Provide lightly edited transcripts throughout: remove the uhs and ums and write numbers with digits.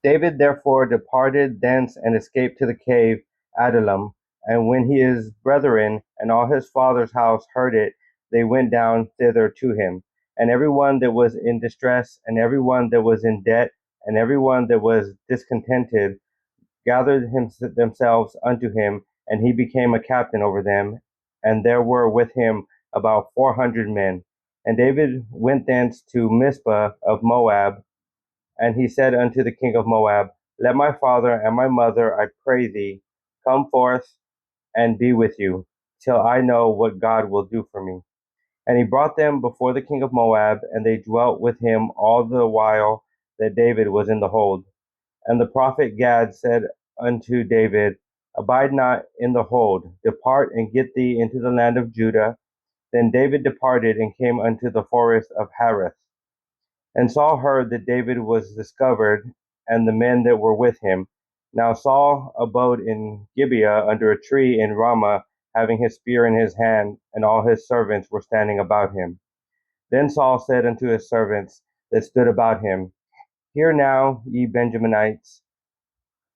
David therefore departed thence and escaped to the cave Adullam. And when his brethren and all his father's house heard it, they went down thither to him. And every one that was in distress, and every one that was in debt, and every one that was discontented, gathered themselves unto him, and he became a captain over them. And there were with him about 400 men. And David went thence to Mizpeh of Moab, and he said unto the king of Moab, Let my father and my mother, I pray thee, come forth and be with you, till I know what God will do for me. And he brought them before the king of Moab, and they dwelt with him all the while that David was in the hold. And the prophet Gad said unto David, Abide not in the hold, depart and get thee into the land of Judah. Then David departed and came unto the forest of Hareth. And Saul heard that David was discovered, and the men that were with him. Now Saul abode in Gibeah under a tree in Ramah, having his spear in his hand, and all his servants were standing about him. Then Saul said unto his servants that stood about him, Hear now, ye Benjaminites,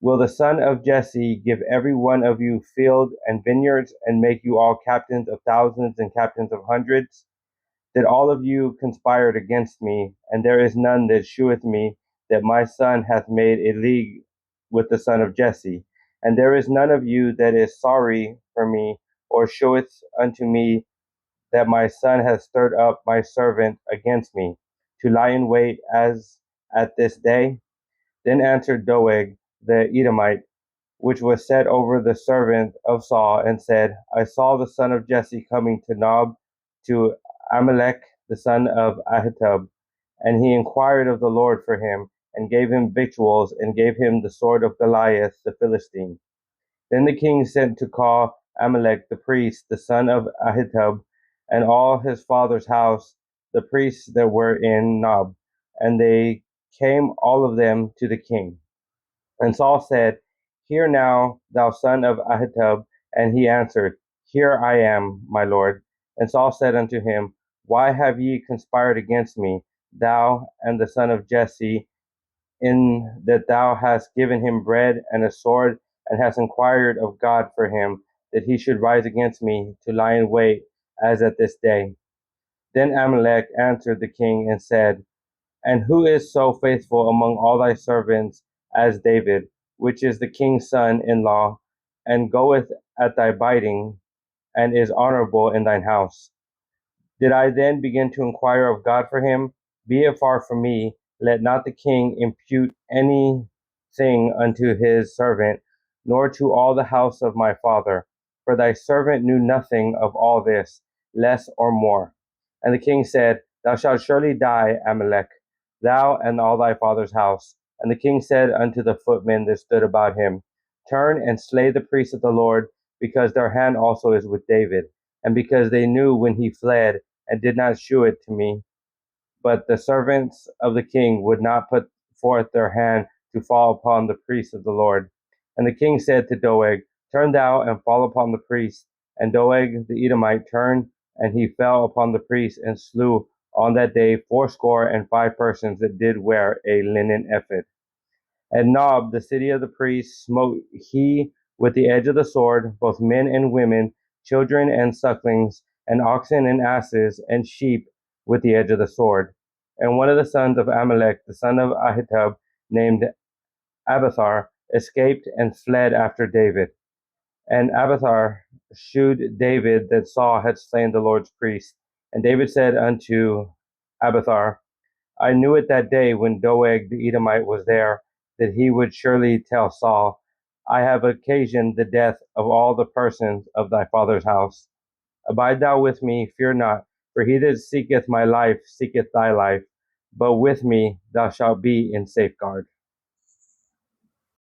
will the son of Jesse give every one of you field and vineyards, and make you all captains of thousands and captains of hundreds? That all of you conspired against me, and there is none that sheweth me that my son hath made a league with the son of Jesse. And there is none of you that is sorry for me, or sheweth unto me that my son hath stirred up my servant against me, to lie in wait as at this day. Then answered Doeg the Edomite, which was set over the servant of Saul, and said, I saw the son of Jesse coming to Nob, to Amalek the son of Ahitub, and he inquired of the Lord for him, and gave him victuals, and gave him the sword of Goliath the Philistine. Then the king sent to call Amalek the priest, the son of Ahitub, and all his father's house, the priests that were in Nob, and they came all of them to the king. And Saul said, Hear now, thou son of Ahitub. And he answered, Here I am, my lord. And Saul said unto him, Why have ye conspired against me, thou and the son of Jesse, in that thou hast given him bread and a sword, and hast inquired of God for him, that he should rise against me to lie in wait as at this day? Then Amalek answered the king and said, And who is so faithful among all thy servants as David, which is the king's son in law, and goeth at thy bidding, and is honorable in thine house? Did I then begin to inquire of God for him? Be it far from me, let not the king impute anything unto his servant, nor to all the house of my father. For thy servant knew nothing of all this, less or more. And the king said, Thou shalt surely die, Amalek, thou and all thy father's house. And the king said unto the footmen that stood about him, Turn and slay the priests of the Lord, because their hand also is with David, and because they knew when he fled, and did not shew it to me. But the servants of the king would not put forth their hand to fall upon the priests of the Lord. And the king said to Doeg, Turn thou and fall upon the priests. And Doeg the Edomite turned, and he fell upon the priests, and slew on that day 85 persons that did wear a linen ephod. And Nob, the city of the priests, smote he with the edge of the sword, both men and women, children and sucklings, and oxen and asses, and sheep with the edge of the sword. And one of the sons of Amalek, the son of Ahitub, named Abiathar, escaped and fled after David. And Abiathar shewed David that Saul had slain the Lord's priest. And David said unto Abiathar, I knew it that day when Doeg the Edomite was there, that he would surely tell Saul, I have occasioned the death of all the persons of thy father's house. Abide thou with me, fear not, for he that seeketh my life seeketh thy life, but with me thou shalt be in safeguard.